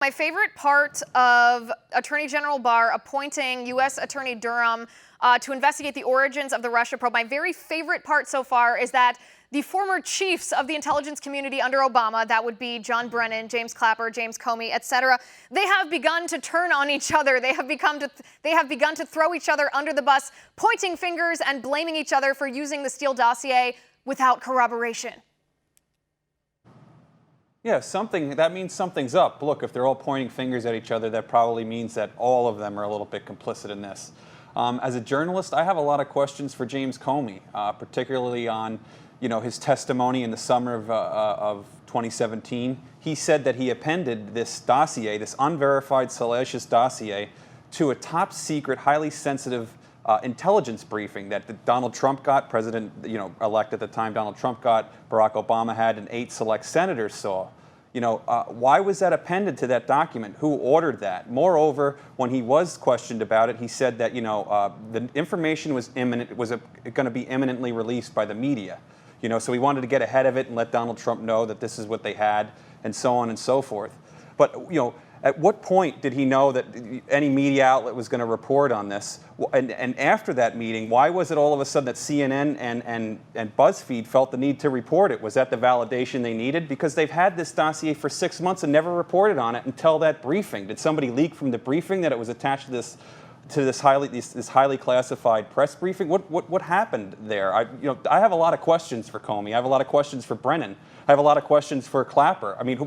My favorite part of Attorney General Barr appointing U.S. Attorney Durham to investigate the origins of the Russia probe, my very favorite part so far is that the former chiefs of the intelligence community under Obama, that would be John Brennan, James Clapper, James Comey, etc., they have begun to turn on each other. They have begun to throw each other under the bus, pointing fingers and blaming each other for using the Steele dossier without corroboration. Yeah, that means something's up. Look, if they're all pointing fingers at each other, that probably means that all of them are a little bit complicit in this. As a journalist, I have a lot of questions for James Comey, particularly on, his testimony in the summer of 2017. He said that he appended this dossier, this unverified, salacious dossier, to a top secret, highly sensitive intelligence briefing that Donald Trump got, elect at the time Donald Trump got, Barack Obama had, and 8 select senators saw. Why was that appended to that document? Who ordered that? Moreover, when he was questioned about it, he said that the information was going to be imminently released by the media. So he wanted to get ahead of it and let Donald Trump know that this is what they had, and so on and so forth. But at what point did he know that any media outlet was going to report on this? And after that meeting, why was it all of a sudden that CNN and BuzzFeed felt the need to report it? Was that the validation they needed? Because they've had this dossier for 6 months and never reported on it until that briefing. Did somebody leak from the briefing that it was attached to this highly classified press briefing? What happened there? I have a lot of questions for Comey. I have a lot of questions for Brennan. I have a lot of questions for Clapper. I mean,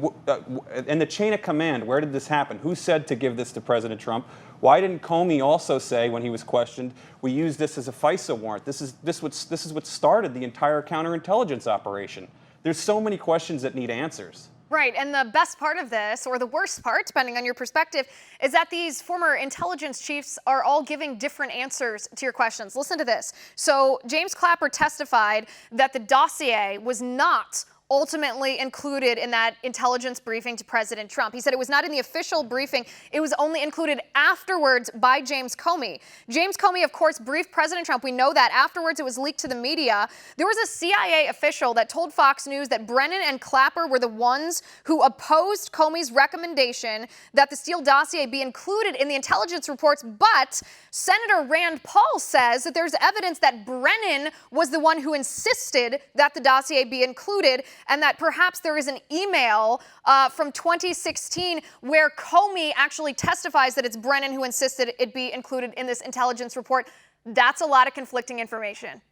in the chain of command, where did this happen? Who said to give this to President Trump? Why didn't Comey also say, when he was questioned, we use this as a FISA warrant? This is what started the entire counterintelligence operation. There's so many questions that need answers. Right, and the best part of this, or the worst part, depending on your perspective, is that these former intelligence chiefs are all giving different answers to your questions. Listen to this. So James Clapper testified that the dossier was not ultimately included in that intelligence briefing to President Trump. He said it was not in the official briefing. It was only included afterwards by James Comey. James Comey, of course, briefed President Trump. We know that. Afterwards, it was leaked to the media. There was a CIA official that told Fox News that Brennan and Clapper were the ones who opposed Comey's recommendation that the Steele dossier be included in the intelligence reports. But Senator Rand Paul says that there's evidence that Brennan was the one who insisted that the dossier be included, and that perhaps there is an email from 2016 where Comey actually testifies that it's Brennan who insisted it be included in this intelligence report. That's a lot of conflicting information.